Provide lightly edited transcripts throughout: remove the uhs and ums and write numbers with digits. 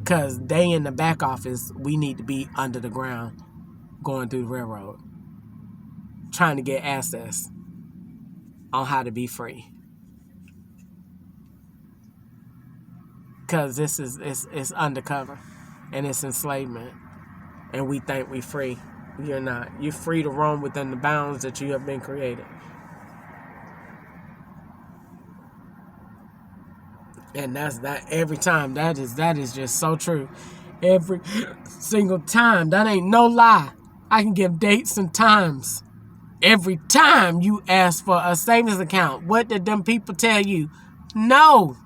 Because they in the back office, we need to be under the ground, going through the railroad, trying to get access on how to be free. Because this is it's undercover, and it's enslavement, and we think we free. You're not. You're free to roam within the bounds that you have been created. And that's that every time. That is just so true. Every single time. That ain't no lie. I can give dates and times. Every time you ask for a savings account, what did them people tell you? No.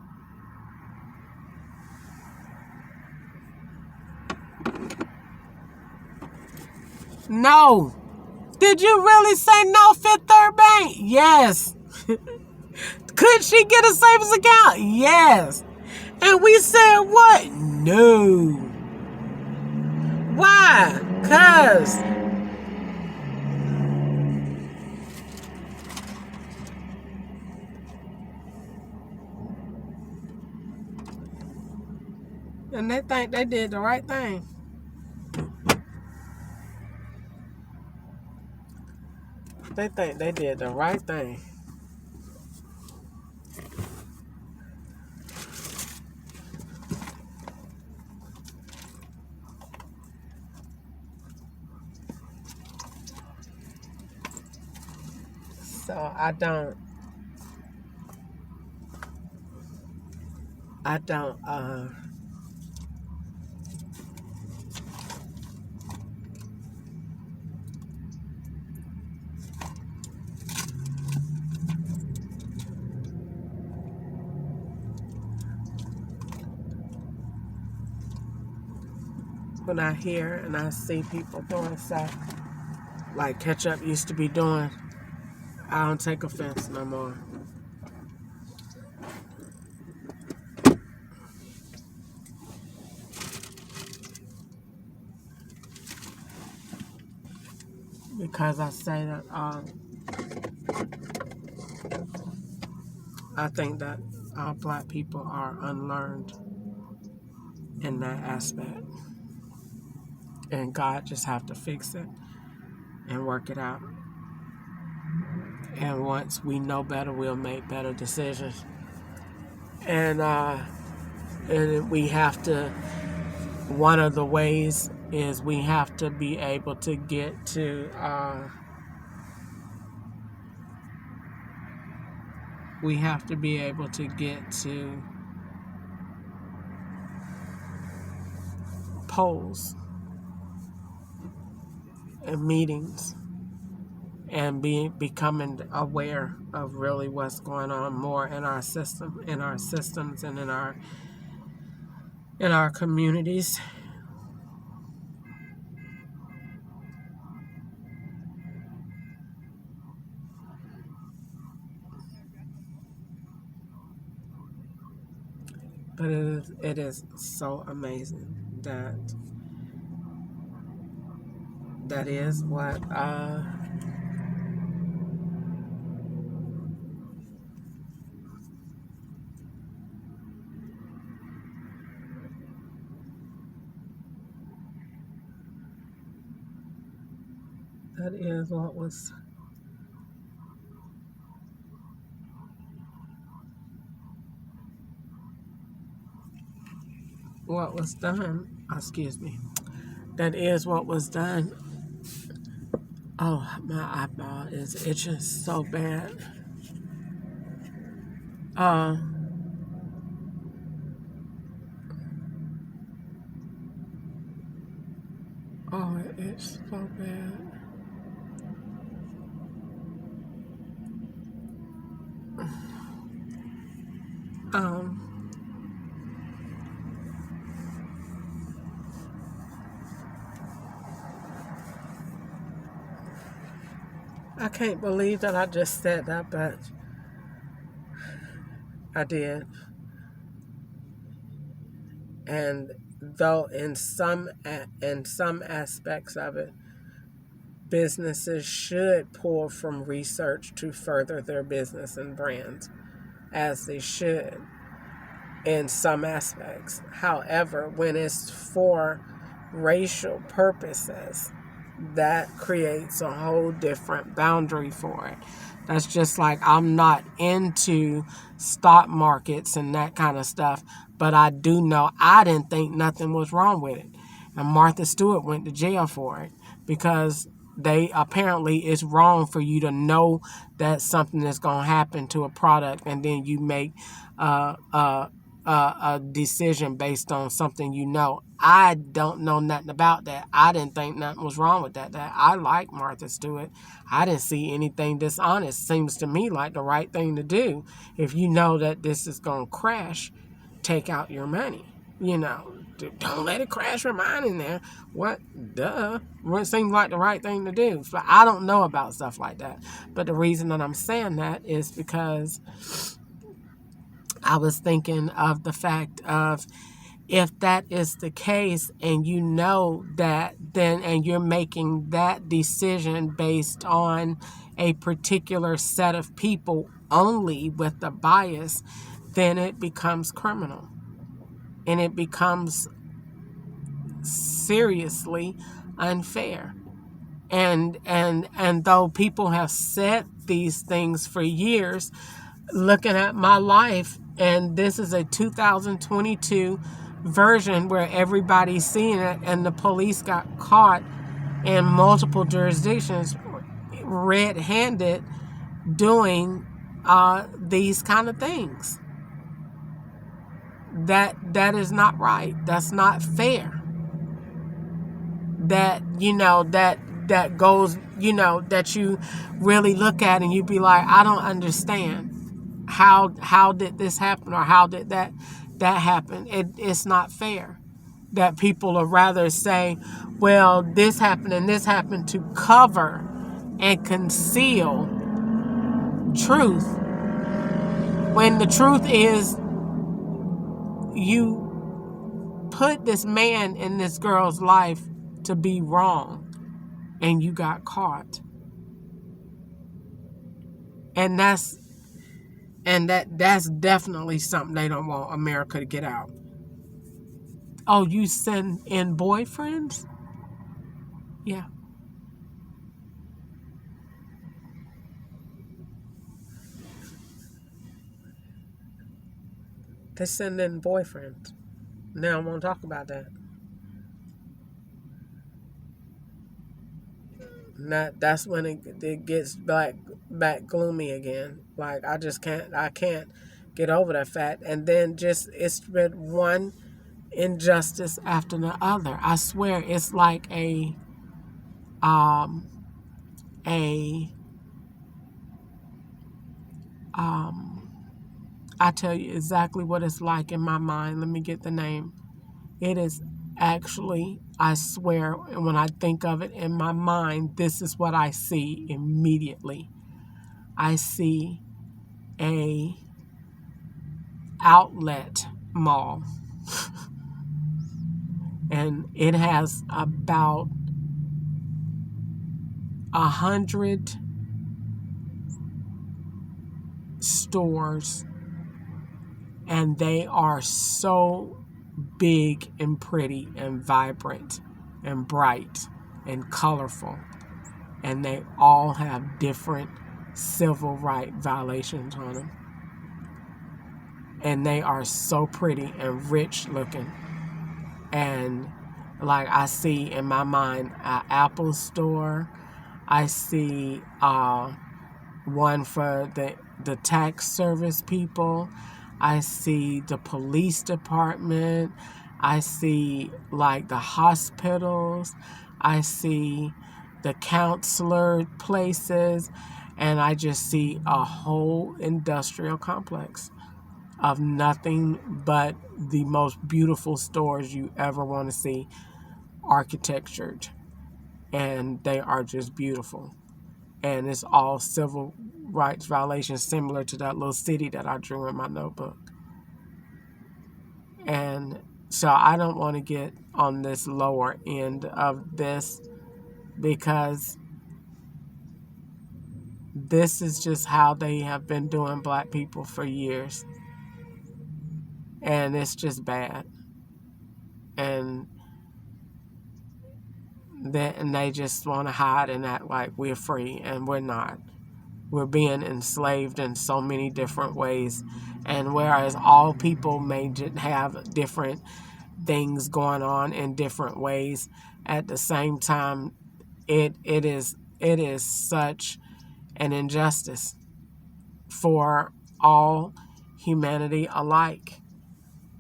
No. Did you really say no, Fifth Third Bank? Yes. Could she get a savings account? Yes. And we said what? No. Why? Because and they think they did the right thing. They think they did the right thing. So I don't when I hear and I see people doing stuff like Ketchup used to be doing, I don't take offense no more. Because I say that I think that black people are unlearned in that aspect. And God just have to fix it and work it out. And once we know better, we'll make better decisions. And we have to, one of the ways is we have to be able to get to, polls and meetings and becoming aware of really what's going on more in our system, in our systems, and in our communities. But it is so amazing that is what that is what was done. Excuse me. That is what was done. Oh, my eyeball is itching so bad. Oh, it itches so bad. I can't believe that I just said that, but I did. And though in some aspects of it, businesses should pull from research to further their business and brands, as they should. in some aspects. However, when it's for racial purposes, that creates a whole different boundary for it. That's just like I'm not into stock markets and that kind of stuff, but I do know I didn't think nothing was wrong with it. And Martha Stewart went to jail for it because they apparently it's wrong for you to know that something is going to happen to a product and then you make a decision based on something you know. I don't know nothing about that. I didn't think nothing was wrong with that. That I like Martha Stewart. I didn't see anything dishonest. Seems to me like the right thing to do. If you know that this is going to crash, take out your money. Don't let it crash your mind in there. What? Duh. Well, it seems like the right thing to do. But I don't know about stuff like that. But the reason that I'm saying that is because I was thinking of the fact of if that is the case and you know that then and you're making that decision based on a particular set of people only with the bias, then it becomes criminal. And it becomes seriously unfair. And though people have said these things for years, looking at my life, and this is a 2022 version where everybody's seeing it, and the police got caught in multiple jurisdictions red-handed doing these kind of things. That is not right. That's not fair. That that goes, that you really look at and you be like, I don't understand. How did this happen, or how did that happen? It's not fair that people would rather say, well, this happened and this happened to cover and conceal truth, when the truth is you put this man in this girl's life to be wrong and you got caught. And that's definitely something they don't want America to get out. Oh, you send in boyfriends? Yeah. They send in boyfriends. Now I won't talk about that. That's when it gets back gloomy again. Like I can't get over that fact. And then just it's been one injustice after the other. I swear it's like a I tell you exactly what it's like in my mind. Let me get the name. It is actually, I swear, when I think of it in my mind, this is what I see immediately. I see a outlet mall. And it has about 100 stores, and they are so big and pretty and vibrant and bright and colorful, and they all have different civil rights violations on them, and they are so pretty and rich looking. And like I see in my mind an Apple store, I see one for the tax service people, I see the police department, I see like the hospitals, I see the counselor places, and I just see a whole industrial complex of nothing but the most beautiful stores you ever want to see, architectured, and they are just beautiful. And it's all civil rights violations, similar to that little city that I drew in my notebook. And so I don't want to get on this lower end of this, because this is just how they have been doing black people for years. And it's just bad. And they just want to hide and act like we're free, and we're not. We're being enslaved in so many different ways. And whereas all people may have different things going on in different ways, at the same time, it is such an injustice for all humanity alike.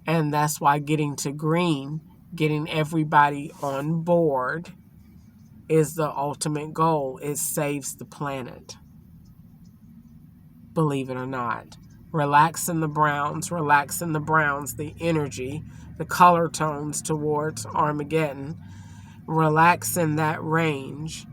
And that's why getting to green, getting everybody on board, is the ultimate goal. It saves the planet. Believe it or not. Relaxing the browns, the energy, the color tones towards Armageddon, relaxing that range,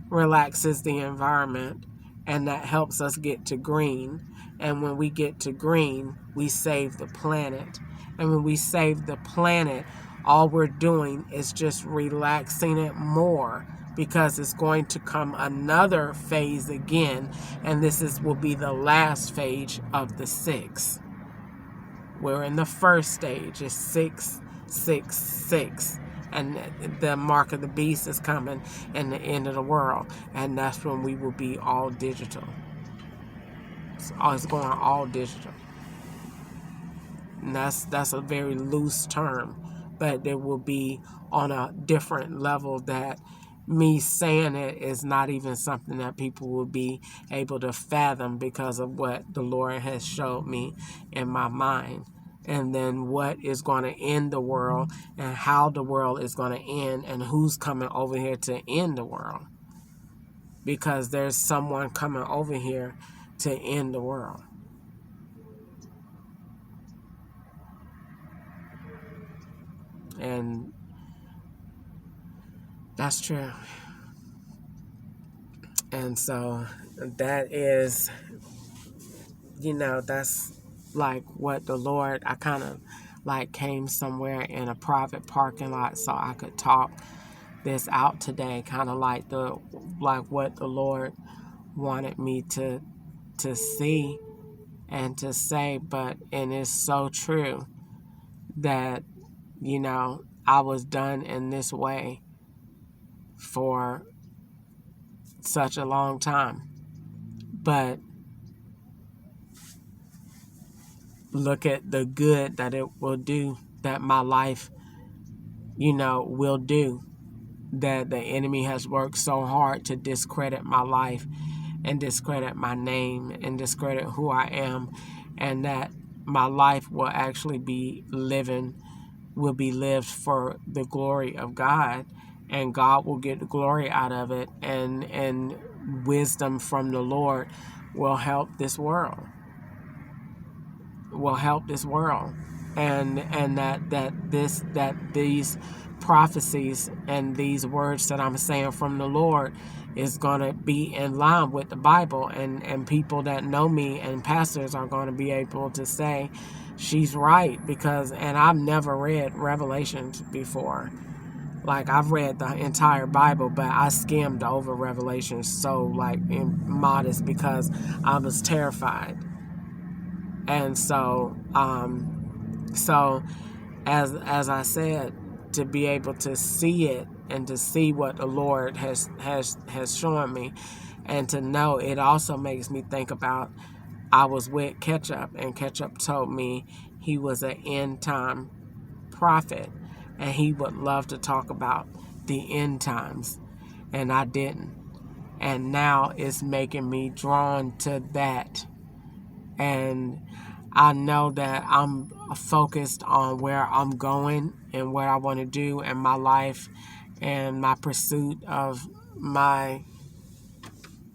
relaxes the environment, and that helps us get to green. And when we get to green, we save the planet. And when we save the planet, all we're doing is just relaxing it more, because it's going to come another phase again, and will be the last phase of the 6. We're in the first stage. It's 666, and the mark of the beast is coming, and the end of the world, and that's when we will be all digital. It's going all digital, and that's a very loose term, but it will be on a different level that me saying it is not even something that people will be able to fathom, because of what the Lord has showed me in my mind. And then what is going to end the world, and how the world is going to end, and who's coming over here to end the world. Because there's someone coming over here to end the world. And that's true. And so that is, that's like what the Lord, I kind of like came somewhere in a private parking lot so I could talk this out today, kind of like what the Lord wanted me to see and to say. And it's so true that, I was done in this way for such a long time. But look at the good that it will do, that my life, will do. That the enemy has worked so hard to discredit my life, and discredit my name, and discredit who I am, and that my life will actually be lived for the glory of God, and God will get the glory out of it, and wisdom from the Lord will help this world. And that these prophecies and these words that I'm saying from the Lord is going to be in line with the Bible, and people that know me and pastors are going to be able to say she's right, and I've never read Revelations before. Like, I've read the entire Bible, but I skimmed over Revelations so modest, because I was terrified. And so as I said, to be able to see it, and to see what the Lord has shown me, and to know, it also makes me think about, I was with Ketchup, and Ketchup told me he was an end time prophet, and he would love to talk about the end times, and I didn't. And now it's making me drawn to that. And I know that I'm focused on where I'm going and what I want to do in my life, and my pursuit of my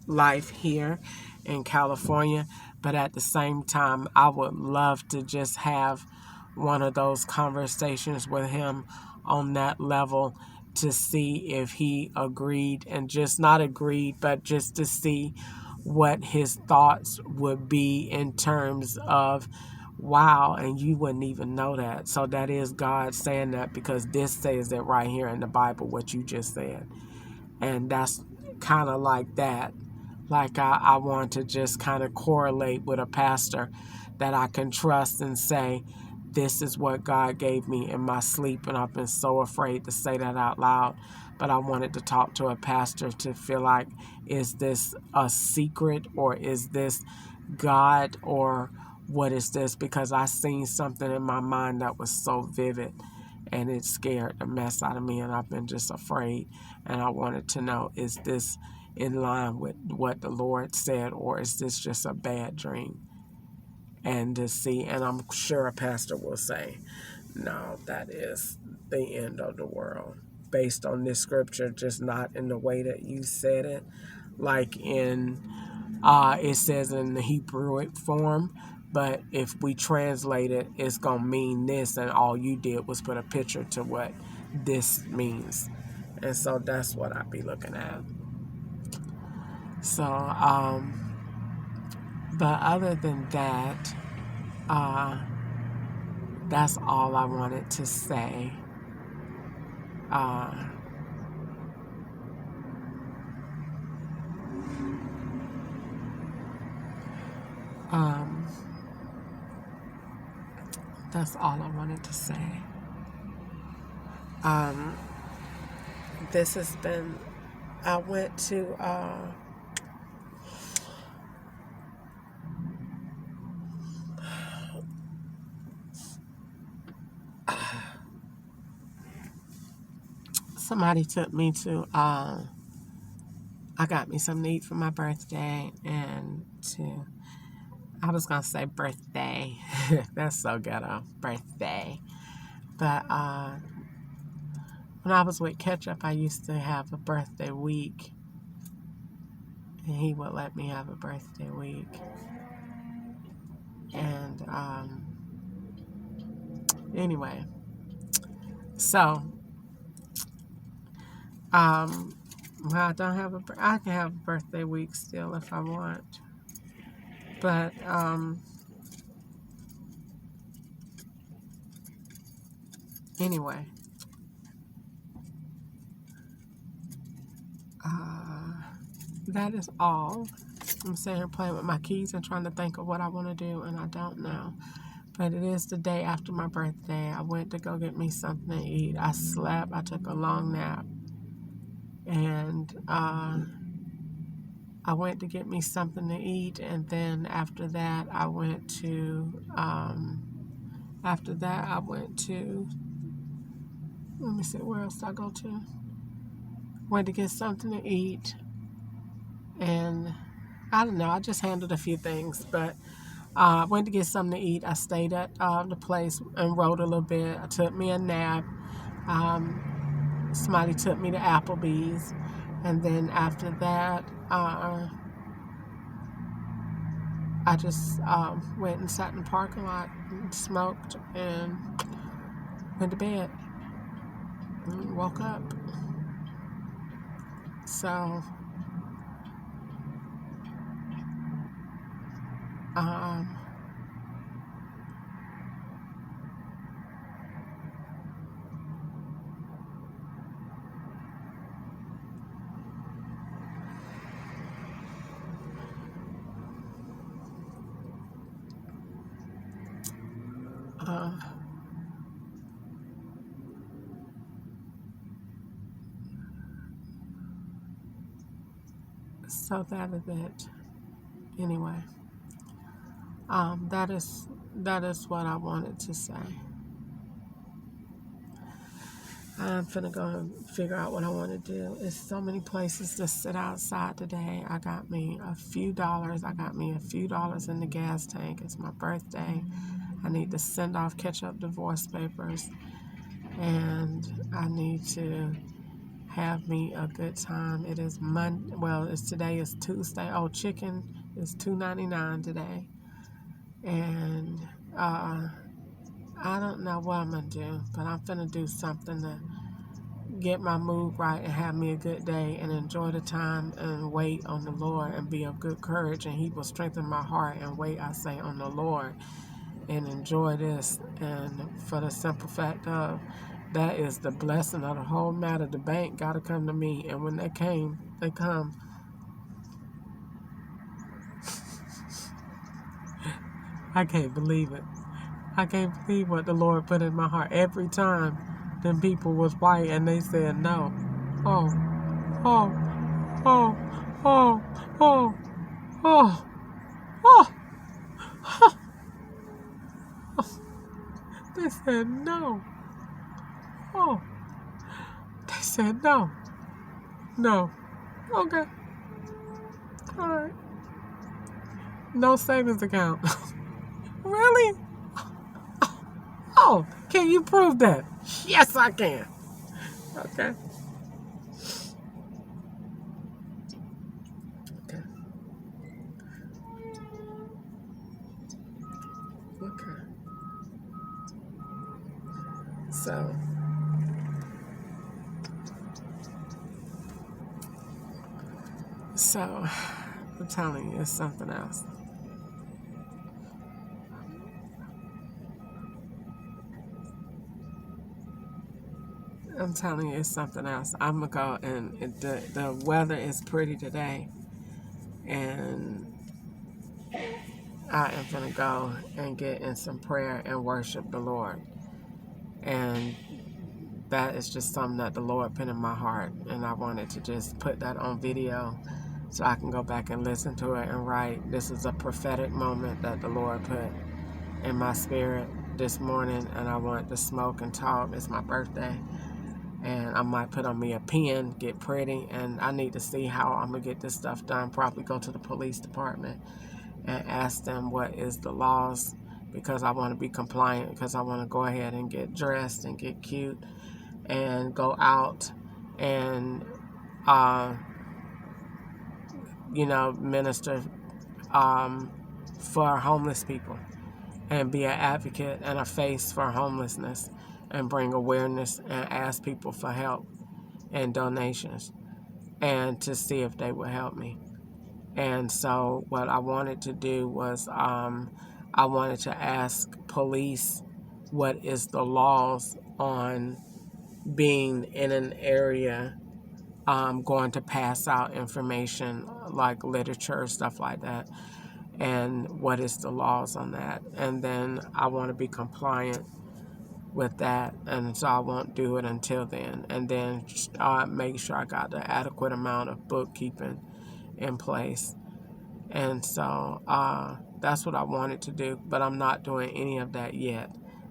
life here in California. But at the same time, I would love to just have one of those conversations with him on that level, to see if he agreed, and just not agreed, but just to see what his thoughts would be in terms of, wow, and you wouldn't even know that. So that is God saying that, because this says it right here in the Bible, what you just said. And that's kind of like that. Like, I want to just kind of correlate with a pastor that I can trust, and say this is what God gave me in my sleep, and I've been so afraid to say that out loud. But I wanted to talk to a pastor to feel like, is this a secret, or is this God, or what is this? Because I seen something in my mind that was so vivid, and it scared the mess out of me, and I've been just afraid. And I wanted to know, is this in line with what the Lord said, or is this just a bad dream? And to see, and I'm sure a pastor will say, no, that is the end of the world, based on this scripture, just not in the way that you said it, like in it says in the Hebrewic form. But if we translate it, it's gonna mean this, and all you did was put a picture to what this means. And so that's what I'd be looking at. So but other than that, that's all I wanted to say. Uh, um, that's all I wanted to say. This has been, I went to, somebody took me to, I got me something to eat for my birthday, and I was going to say birthday. That's so ghetto, birthday. But when I was with Ketchup, I used to have a birthday week, and he would let me have a birthday week. And anyway, so well, I can have a birthday week still if I want. But anyway, that is all. I'm sitting here playing with my keys and trying to think of what I want to do, and I don't know. But it is the day after my birthday. I went to go get me something to eat. I slept. I took a long nap. And I went to get me something to eat. And then after that, I went to, let me see, where else did I go to? Went to get something to eat. And I don't know, I just handled a few things. But I went to get something to eat. I stayed at the place and wrote a little bit. I took me a nap. Somebody took me to Applebee's. And then after that, I just went and sat in the parking lot and smoked and went to bed and woke up. So, so that is it. Anyway, that is what I wanted to say. I'm finna go and figure out what I want to do. It's so many places to sit outside today. I got me a few dollars. I got me a few dollars in the gas tank. It's my birthday. I need to send off Ketchup divorce papers. And I need to have me a good time. It is Monday. Well, today is Tuesday. Oh, chicken is $2.99 today. And I don't know what I'm going to do, but I'm finna do something to get my mood right and have me a good day and enjoy the time and wait on the Lord and be of good courage, and He will strengthen my heart and wait, I say, on the Lord and enjoy this. And for the simple fact of, that is the blessing of the whole matter. The bank got to come to me, and when they come. I can't believe it. I can't believe what the Lord put in my heart. Every time them people was white and they said no. Oh, oh, oh, oh, oh, oh, oh, oh. They said no. Oh, they said no. No. Okay. All right. No savings account. Really? Oh, can you prove that? Yes, I can. Okay. Okay. Okay. So I'm telling you, it's something else. I'm telling you, it's something else. I'm gonna go, and the weather is pretty today, and I am gonna go and get in some prayer and worship the Lord, and that is just something that the Lord put in my heart, and I wanted to just put that on video so I can go back and listen to it and write. This is a prophetic moment that the Lord put in my spirit this morning, and I want to smoke and talk. It's my birthday, and I might put on me a pen, get pretty, and I need to see how I'm gonna get this stuff done. Probably go to the police department and ask them what is the laws, because I want to be compliant, because I want to go ahead and get dressed and get cute and go out and minister for homeless people and be an advocate and a face for homelessness and bring awareness and ask people for help and donations and to see if they would help me. And so what I wanted to do was I wanted to ask police what is the laws on being in an area going to pass out information like literature, stuff like that, and what is the laws on that. And then I want to be compliant with that, and so I won't do it until then. And then make sure I got the adequate amount of bookkeeping in place. And so that's what I wanted to do, but I'm not doing any of that yet.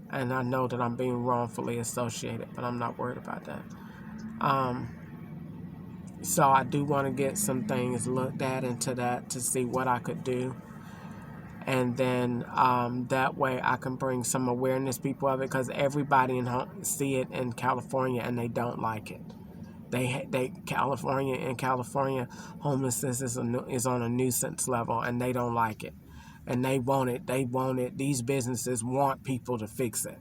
And I know that I'm being wrongfully associated, but I'm not worried about that. So I do want to get some things looked at into that to see what I could do. And then that way I can bring some awareness people of it, because everybody see it in California and they don't like it. In California, homelessness is on a nuisance level, and they don't like it, and they want it. These businesses want people to fix it,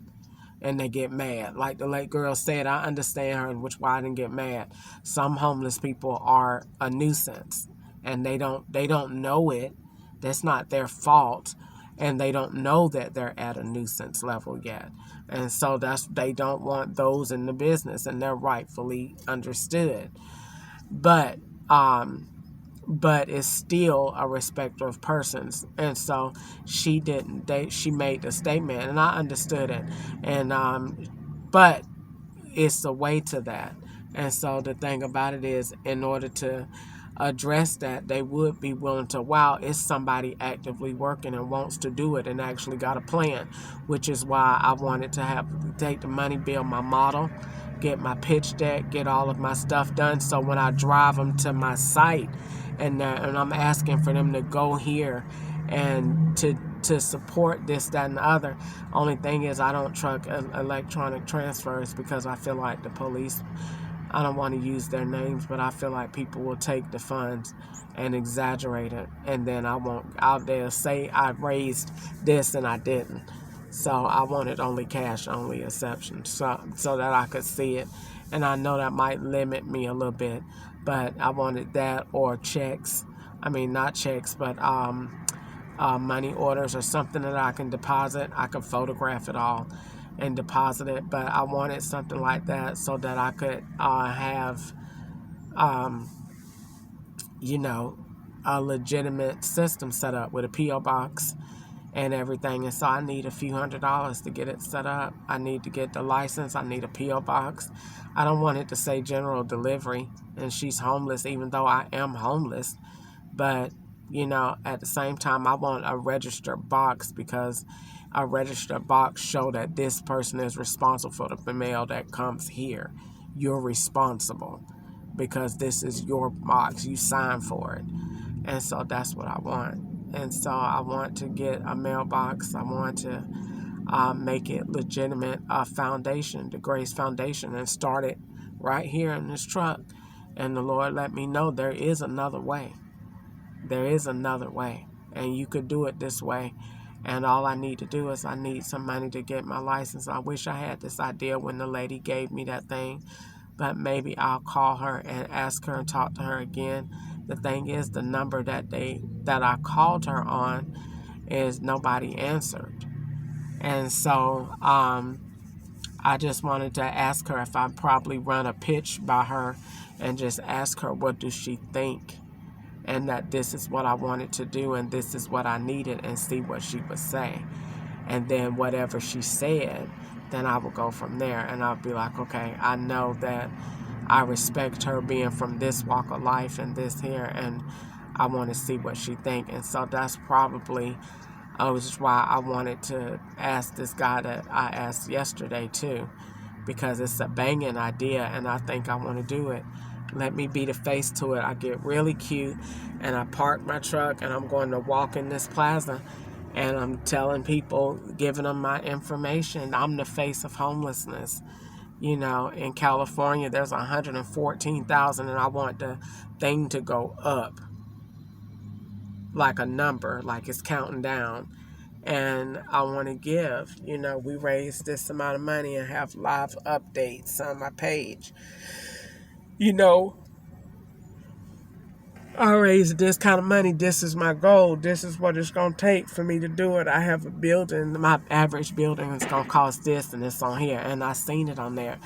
and they get mad. Like the late girl said, I understand her, which why I didn't get mad. Some homeless people are a nuisance, and they don't know it. That's not their fault, and they don't know that they're at a nuisance level yet. And so they don't want those in the business, and they're rightfully understood. But it's still a respecter of persons. And so she made the statement, and I understood it. And but it's a way to that. And so the thing about it is, in order to address that, they would be willing to, wow, it's somebody actively working and wants to do it and actually got a plan, which is why I wanted to take the money, build my model, get my pitch deck, get all of my stuff done. So when I drive them to my site and I'm asking for them to go here and to support this, that, and the other. Only thing is, I don't truck electronic transfers, because I feel like the police, I don't want to use their names, but I feel like people will take the funds and exaggerate it, and then they'll say I raised this and I didn't. So I wanted only cash only exception, so that I could see it. And I know that might limit me a little bit, but I wanted that, or checks. I mean, not checks, but money orders, or something that I can deposit. I can photograph it all and deposit it, but I wanted something like that so that I could have, a legitimate system set up with a P.O. box and everything. And so I need a few $100s to get it set up. I need to get the license. I need a P.O. box. I don't want it to say general delivery and she's homeless, even though I am homeless. But, you know, at the same time, I want a registered box, because a registered box show that this person is responsible for the mail that comes here. You're responsible because this is your box. You signed for it. And so that's what I want. And so I want to get a mailbox. I want to make it legitimate foundation, the Grace Foundation, and start it right here in this truck. And the Lord let me know there is another way. There is another way. And you could do it this way. And all I need to do is I need some money to get my license. I wish I had this idea when the lady gave me that thing. But maybe I'll call her and ask her and talk to her again. The thing is, the number that I called her on is nobody answered. And so I just wanted to ask her if I'd probably run a pitch by her and just ask her what does she think, and that this is what I wanted to do and this is what I needed, and see what she would say. And then whatever she said, then I would go from there, and I'll be like, okay, I know that I respect her being from this walk of life and this here, and I want to see what she think. And so that's probably which is why I wanted to ask this guy that I asked yesterday too, because it's a banging idea and I think I want to do it. Let me be the face to it. I get really cute and I park my truck and I'm going to walk in this plaza and I'm telling people, giving them my information. I'm the face of homelessness. You know, in California, there's 114,000 and I want the thing to go up like a number, like it's counting down. And I want to give, you know, we raised this amount of money and have live updates on my page. You know, I raised this kind of money. This is my goal. This is what it's going to take for me to do it. I have a building. My average building is going to cost this, and it's on here. And I seen it on there.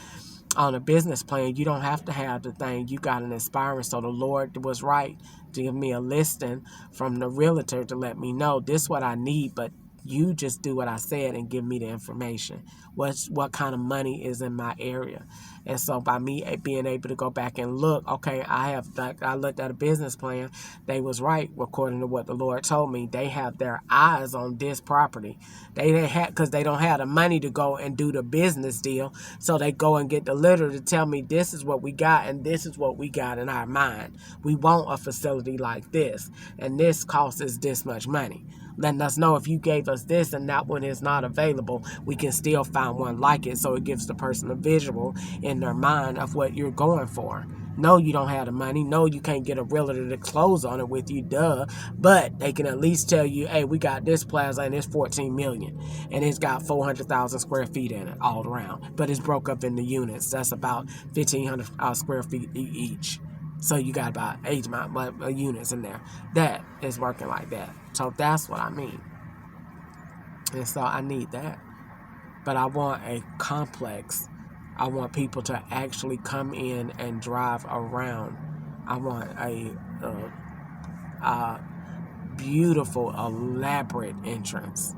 On a business plan, you don't have to have the thing. You got an inspiring. So the Lord was right to give me a listing from the realtor to let me know this is what I need, but you just do what I said and give me the information. What kind of money is in my area? And so by me being able to go back and look, okay, I looked at a business plan. They was right according to what the Lord told me. They have their eyes on this property. They had, because they don't have the money to go and do the business deal, so they go and get the litter to tell me this is what we got and this is what we got in our mind. We want a facility like this, and this costs us this much money. Letting us know if you gave us this and that one is not available, we can still find one like it, so it gives the person a visual in their mind of what you're going for. No, you don't have the money. No, you can't get a realtor to close on it with you, duh. But they can at least tell you, hey, we got this plaza and it's $14 million. And it's got 400,000 square feet in it all around. But it's broke up into units. That's about 1,500 square feet each. So you got about 8 units in there. That is working like that. So that's what I mean. And so I need that. But I want a complex. I want people to actually come in and drive around. I want a beautiful, elaborate entrance.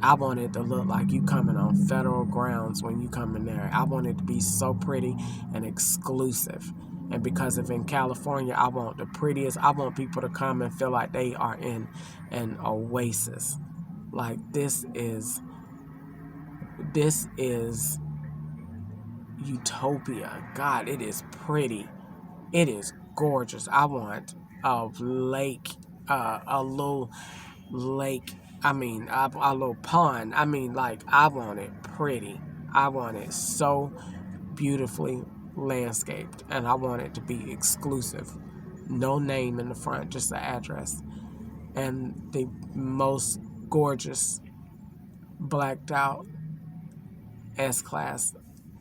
I want it to look like you coming on federal grounds when you come in there. I want it to be so pretty and exclusive. And because of in California, I want the prettiest. I want people to come and feel like they are in an oasis. Like this is utopia. God, it is pretty. It is gorgeous. I want a lake, a little lake. I mean, a little pond. I mean, like, I want it pretty. I want it so beautifully landscaped, and I want it to be exclusive. No name in the front, just the address. And the most gorgeous blacked out S-Class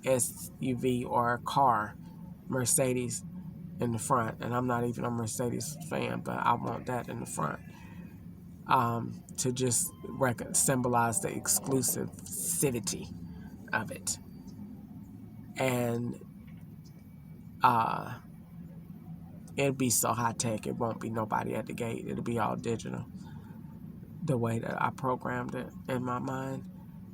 SUV or car, Mercedes in the front. And I'm not even a Mercedes fan, but I want that in the front. To just symbolize the exclusivity of it. And it'll be so high tech, it won't be nobody at the gate. It'll be all digital. the way that I programmed it in my mind.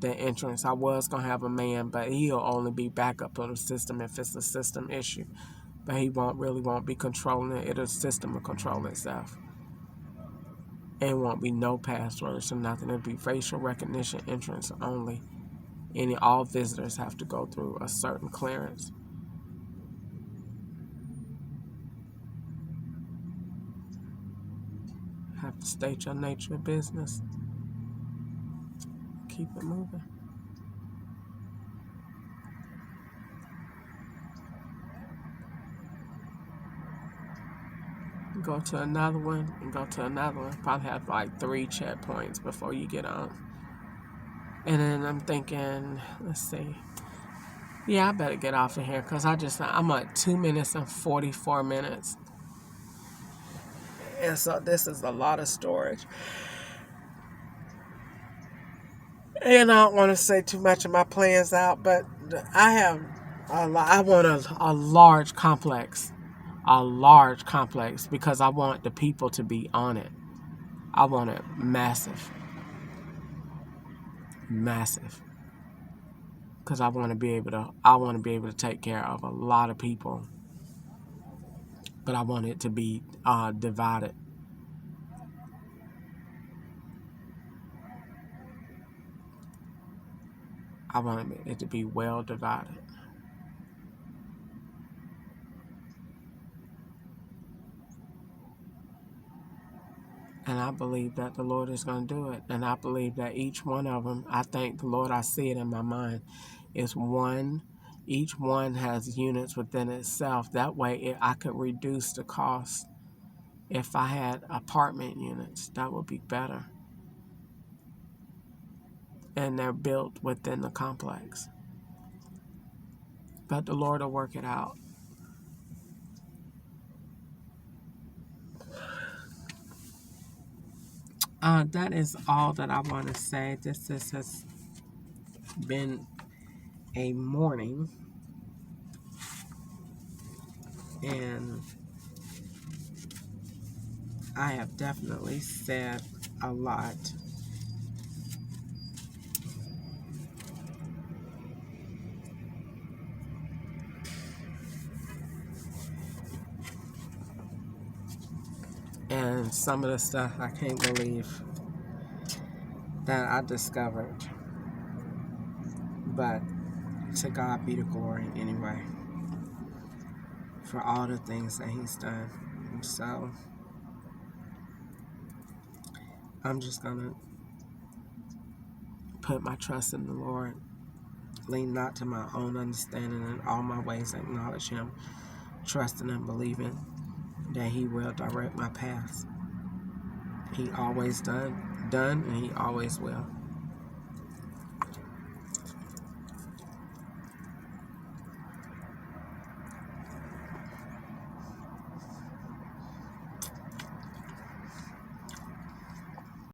The entrance, I was going to have a man, but he'll only be backup on the system if it's a system issue. But he won't be controlling it. The system will control itself. And won't be no passwords or nothing. It'll be facial recognition entrance only. All visitors have to go through a certain clearance. Have to state your nature of business. Keep it moving. Go to another one and go to another one. Probably have like 3 checkpoints before you get on. And then I'm thinking, let's see. Yeah, I better get off of here because I'm at 2 minutes and 44 minutes. And so this is a lot of storage. And I don't want to say too much of my plans out, but I want a large complex. A large complex because I want the people to be on it. I want it massive. Massive. Because I want to be able to take care of a lot of people. But I want it to be divided. I want it to be well divided. And I believe that the Lord is going to do it. And I believe that each one of them, I thank the Lord, I see it in my mind, is one. Each one has units within itself. That way I could reduce the cost. If I had apartment units, that would be better. And they're built within the complex. But the Lord will work it out. That is all that I want to say. This has been a morning. And I have definitely said a lot. And some of the stuff I can't believe that I discovered. But to God be the glory anyway for all the things that He's done. And so I'm just going to put my trust in the Lord. Lean not to my own understanding, in all my ways acknowledge Him, trusting and believing that He will direct my paths. He always done, and He always will.